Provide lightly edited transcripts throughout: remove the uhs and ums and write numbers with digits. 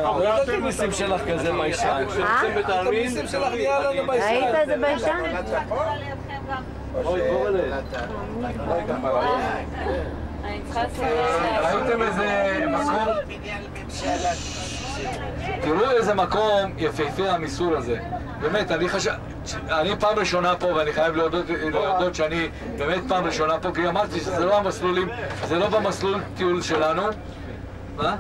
לא יודעת מיסים שלך כזה ביישן. המיסים שלך נהיה לנו ביישן. ראית איזה ביישן? אוי, גורלה. ראיתם איזה מקום? תראו איזה מקום יפהפה המסלול הזה. באמת, אני פעם ראשונה פה, ואני חייב להודות שאני באמת פעם ראשונה פה, כי אמרתי שזה לא המסלולים, זה לא במסלול טיול שלנו. מה?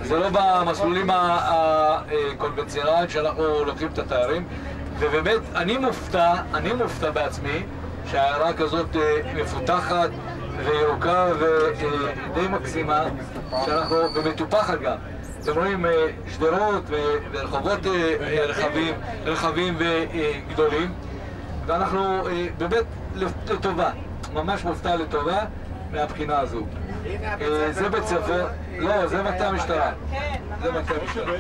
זה לא במסלולים הקונבנציונליים שאנחנו לוקחים את התיירים. ובאמת, אני מופתע בעצמי שהעיירה כזאת מפותחת וירוקה ודי מקסימה, ומטופחת גם. אתם רואים שדרות ורחובות רחבים וגדולים, ואנחנו באמת לטובה, ממש מופתע לטובה מהבחינה הזו. זה בית ספר, לא, זה מטה המשטרה. זה מטה המשטרה.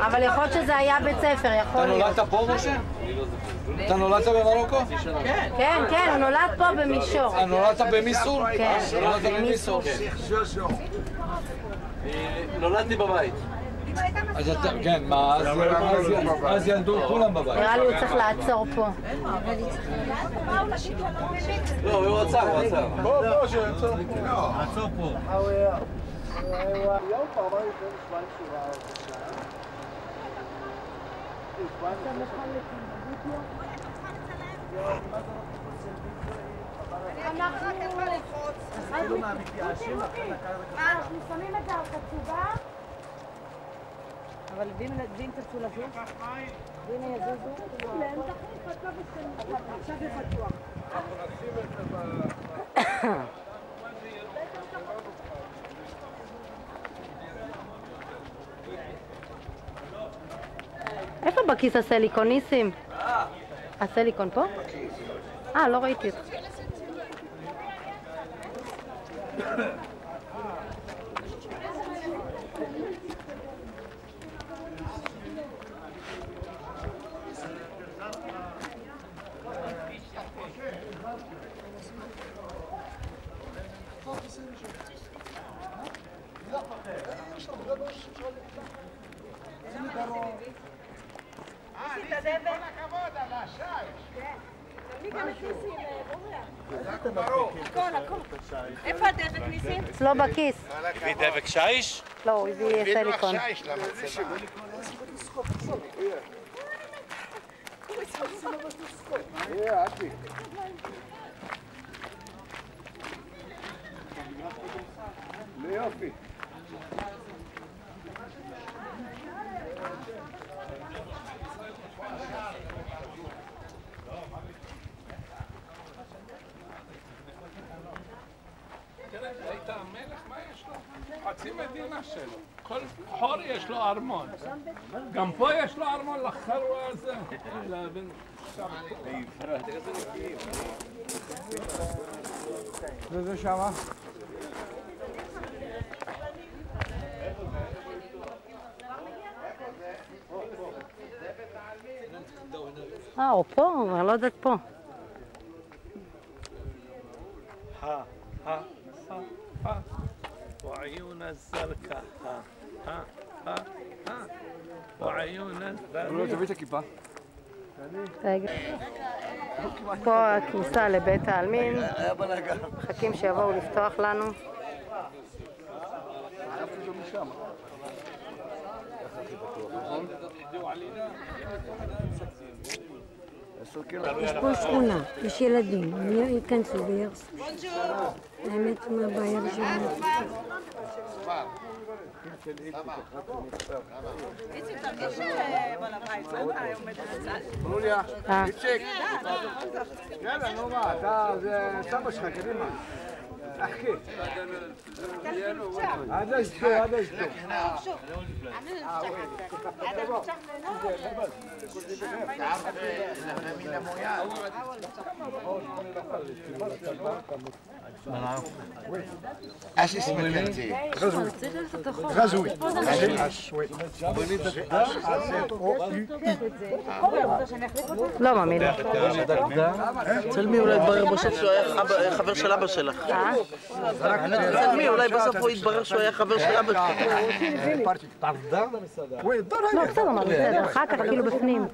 אבל יכול להיות שזה היה בית ספר, יכול להיות. אתה נולדת פה, משה? אתה נולדת במרוקו? כן, כן, הוא נולד פה במישור. נולדת במיסור? כן. נולדת במיסור. נולדתי בבית. אז אתה, כן, מה, אז ילדו כולם בבית. נראה לי הוא צריך לעצור פה. לא, הוא עצר. בוא, שיעצור. עצור פה. אנחנו שמים את הקצובה, אבל ואם תרצו לזוז, והנה יזוזו, הם תחליף, עכשיו זה פתוח. אנחנו נשים את זה איפה בכיס הסליקון, ניסים? הסליקון פה? לא ראיתי את זה. איפה הדבק ניסים? אצלו בכיס. הביא דבק שיש? לא, הוא הביא סליקון. יופי. ראית המלך, מה יש לו? חצי מדינה שלו. כל חור יש לו ארמון. גם פה יש לו ארמון לחרוע הזה. וזה שמה? הוא פה, אני לא יודעת פה. وعيون الزرقاء وعيون לא, תביא את הכיפה. פה הכניסה לבית העלמין. מחכים שיבואו לפתוח לנו. יש פה שכונה, יש ילדים, הם ייכנסו וירסו. האמת מה הבעיה שלנו. איציק, תרגיש בעל הבית, מה אתה עומד על הצד? לוליה, איציק. יאללה, נו מה, זה סבא שלך, קדימה. אחי. עד אשתו. اش اسمك انت؟ غزوي. غزوي. לא מאמין. צלמי, אולי יתברר בסוף שהוא היה חבר של אבא שלך. צלמי, אולי בסוף הוא יתברר שהוא היה חבר של אבא שלך. לא, בסדר, מה בסדר, אחר כך כאילו בפנים.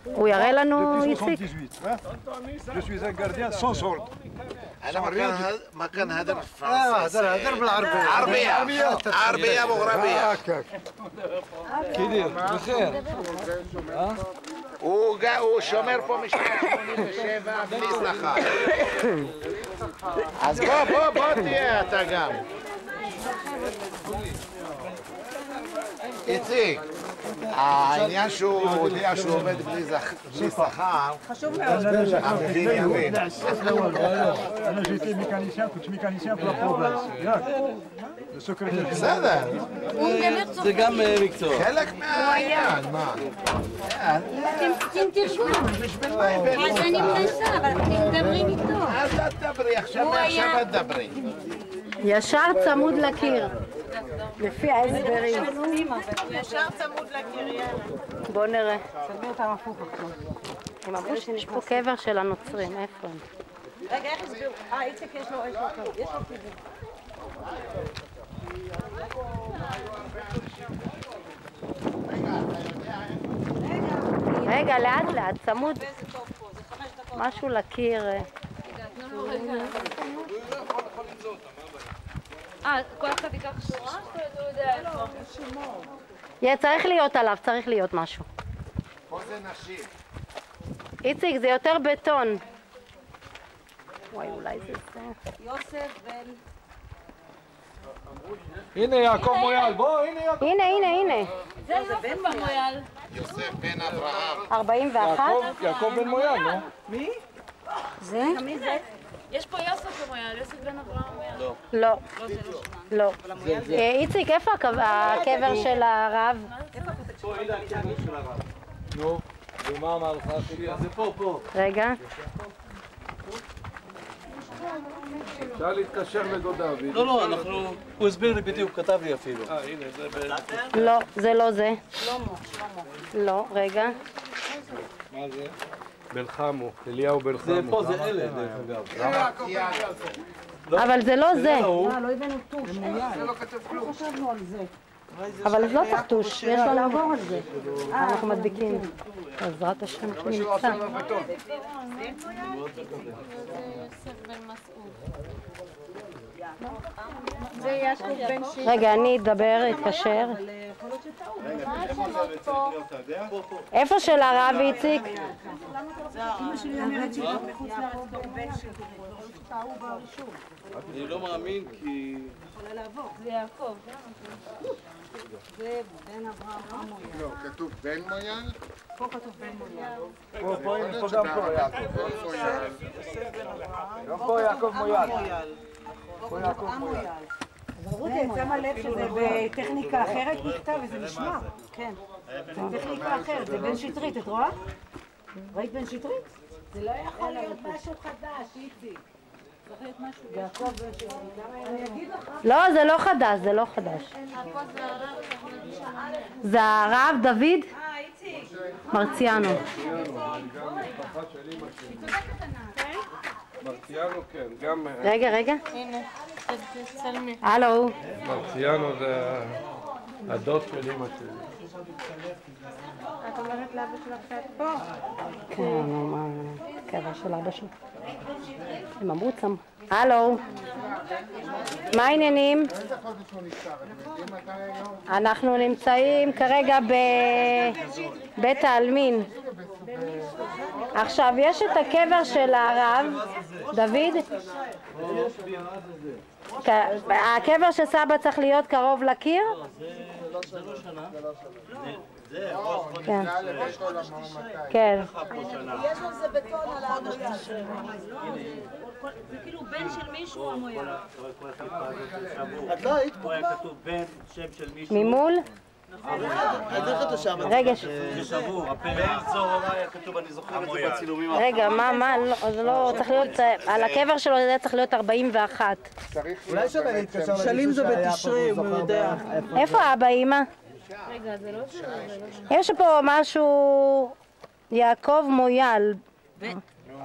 הוא יראה לנו, איציק? Je suis un gardien sans ordre. ما كان هذا بالفرنسي هذا بالعربية. عربية مغربية كده بخير הוא שומר פה משנה 87 בלי שכר. אז בוא תהיה אתה גם. איציק, העניין שהוא הודיע שהוא עובד בלי שכר, המבין יבין. أنا j'étais mécanicien, tout mécanicien pour la province. Le secrétaire. בסדר, זה גם מקצוע. חלק מהעניין, מה? אתם תרגום. אז אני מנסה, אבל אתם מדברים איתו. אז את דברי, עכשיו את דברי. ישר צמוד לקיר. לפי ההסברים. ישר צמוד לקריה. בואו נראה. תסביר אותם הפוך עכשיו. הם אמרו שיש פה קבר של הנוצרים, איפה הם? רגע, איך הסבירו? איציק יש לו פיזור. רגע, לאט לאט, צמוד. משהו לקיר. כל אחד ייקח שורה? שאתה יודע איפה? צריך להיות עליו, צריך להיות משהו. פה זה נשים. איציק, זה יותר בטון. וואי, אולי זה זה. יוסף בן... הנה יעקב מויאל, בוא, הנה יעקב. הנה. זה יוסף בן מויאל. יוסף בן אברהם. 41? יעקב בן מויאל, לא? מי? זה? מי זה? יש פה יוסף בן מויאל, יוסף בן אברהם מויאל. לא. לא. איציק, איפה הקבר של הרב? נו, ומה אמר לך? זה פה. רגע. אפשר להתקשר לדודה. לא, הוא הסביר לי בדיוק, כתב לי אפילו. הנה, זה לא, זה לא זה. לא, רגע. מה זה? בן חמו, אליהו בן חמו. זה פה, זה אלה, דרך אגב. אבל זה לא זה. לא הבאנו טוש. לא חשבנו על זה. אבל אז לא צריך טוש, יש לו לעבור על זה. אנחנו מדביקים. בעזרת השם שנמצא. זה יעקב בן שיט. רגע, אני אדבר, אתקשר. איפה של הרב איציק? אני לא מאמין כי... זה יעקב. זה בן אברהם מויאל. לא, כתוב בן מויאל? פה כתוב בן מויאל. פה גם פה יעקב. גם פה יעקב מויאל. פה יעקב מויאל. רותי, את שמה לב שזה בטכניקה אחרת נכתב וזה נשמע. כן. זה טכניקה אחרת, זה בן שטרית, את רואה? ראית בן שטרית? זה לא יכול להיות משהו חדש, איציק. צריך להיות משהו. יעקב בן שטרית. אני אגיד לך. לא, זה לא חדש, זה לא חדש. זה הרב דוד מרציאנו. מרציאנו, כן, גם... רגע. הנה, תצלמי. הלו. מרציאנו זה הדוד של אמא שלי. את אומרת לאבא שלך שאת פה? כן, מה... קבר של אבא שלו. הם אמרו צם. הלו. מה העניינים? אנחנו נמצאים כרגע בבית העלמין. עכשיו, יש את הקבר של הרב דוד. הקבר של סבא צריך להיות קרוב לקיר? כן. כן. יש לו זה בטון על העמויה. זה כאילו בן של מישהו המויה. את לא היית פה כבר? היה כתוב בן, שם של מישהו. ממול? רגע. רגע, מה, זה לא צריך להיות, על הקבר שלו זה צריך להיות 41. אולי שווה להתקשר. שלים זה בתשרי, הוא יודע. איפה אבא, אמא? רגע, זה לא שלו. יש פה משהו, יעקב מויאל.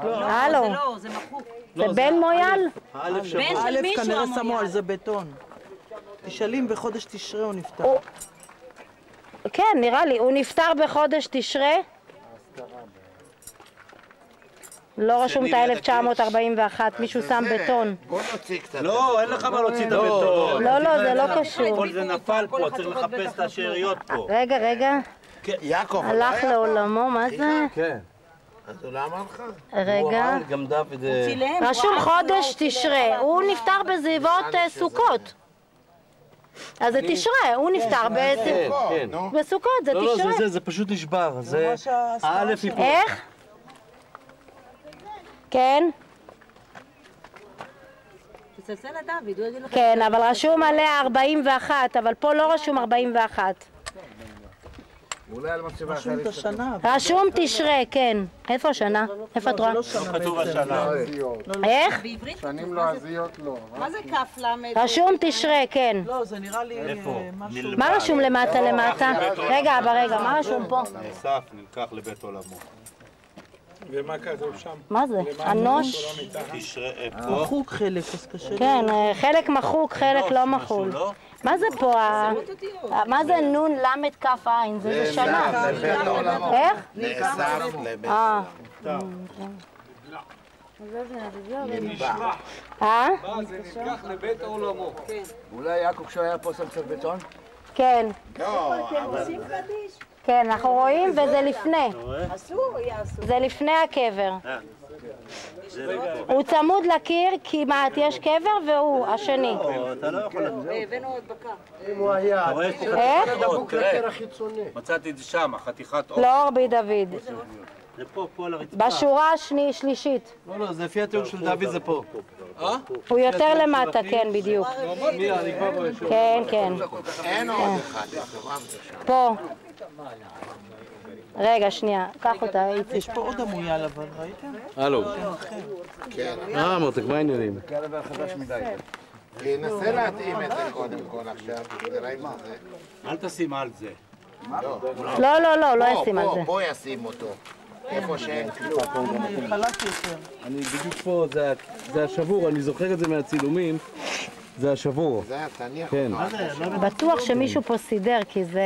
הלו. זה לא, זה מחוק. זה בן מויאל? בן של מישהו כנראה שמו המויאל. על זה בטון. שלים בחודש תשרי הוא נפטר. כן, נראה לי. הוא נפטר בחודש תשרי? לא רשום את ה-1941, מישהו שם בטון. בוא נוציא קצת. לא, אין לך מה להוציא את הבטון. לא, זה לא קשור. כל זה נפל פה, צריך לחפש את השאריות פה. רגע. יעקב, הלך לעולמו, מה זה? כן. אז הוא לא אמר לך? רגע. גם דוד... רשום חודש תשרי. הוא נפטר בסביבות סוכות. אז זה תשרי, הוא נפטר בסוכות, זה תשרי. לא, זה פשוט נשבר. זה א' היא פה. איך? כן? תצלצל לדוד, הוא יגיד לך... כן, אבל רשום עליה 41, אבל פה לא רשום 41. אולי על מצבה רשום את השנה. רשום תשרי, כן. איפה השנה? איפה את רואה? לא כתוב השנה. איך? בעברית שנים לועזיות לא. מה זה כף למד? רשום תשרי, כן. לא, זה נראה לי משהו... מה רשום למטה? רגע, מה רשום פה? נאסף, נלקח לבית עולמו. ומה כתוב שם? מה זה? אנוש? תשרי פה. מחוק חלק, אז קשה. כן, חלק מחוק, חלק לא מחול. מה זה פה? מה זה נון למד כף עין? זה שנה. איך? נאסף לבית. זה נלקח לבית עולמו. אולי יעקב כשהוא היה פה שם קצת בטון? כן. לא, אבל... כן, אנחנו רואים וזה לפני. אסור, יהיה אסור. זה לפני הקבר. הוא צמוד לקיר כמעט, יש קבר והוא השני. אתה לא יכול... הבאנו עוד בקר. אם הוא היה... איך? דבוק לקיר החיצוני. מצאתי את זה שם, חתיכת אור. לא אורבי דוד. זה פה על הרצפה. בשורה שלישית. לא, זה לפי התיאור של דוד זה פה. הוא יותר למטה, כן, בדיוק. כן. אין עוד אחד. פה. רגע, שנייה, קח אותה, איציק. יש פה עוד המויאל אבל, ראיתם? הלו. מותק, מה העניינים? קלבר חדש מדי. תנסה להתאים את זה קודם כל עכשיו, תראה מה זה. אל תשים על זה. לא ישים על זה. פה ישים אותו. איפה שאין כלום. חלק יותר. אני בדיוק פה, זה השבור, אני זוכר את זה מהצילומים. זה השבור. זה תניח כן. אותו. בטוח שמישהו פה סידר, כי זה...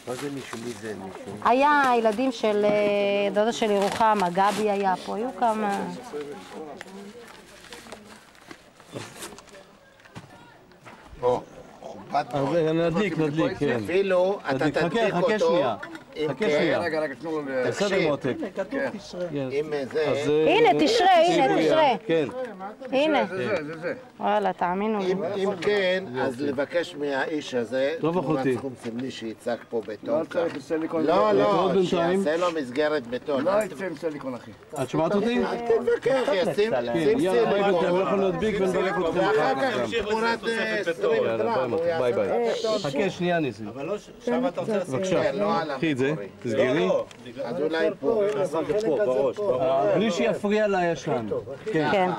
מה זה מישהו? מי זה מישהו? היה הילדים של דודה של ירוחם, הגבי היה פה, היו כמה... חופת מאוד. נדליק, כן. אפילו אתה תדליק חכה אותו. שנייה. חכה שנייה. רגע, תנו לו... בסדר מותק. כתוב תשרי. אם זה... הנה, תשרי. כן. הנה. זה. וואלה, תאמינו לי. אם כן, אז לבקש מהאיש הזה, טוב, אחותי. סכום סמלי שיצק פה בטון. לא צריך סיליקון. לא, בינתיים. שיעשה לו מסגרת בטון. לא יצא עם סיליקון, אחי. את שומעת אותי? אל תתווכח, ישים יאללה, ביי, סיליקון. אנחנו יכולים להדביק ונדלק אתכם ואחר אחר כך כך. תמורת 20 גרם. ביי ביי. חכה שנייה ניסים. אבל לא, שם אתה רוצה לעשות. כן, לא על קחי את זה, תסגרי. אז אולי פה. בראש. בלי שיפריע לישן. כן.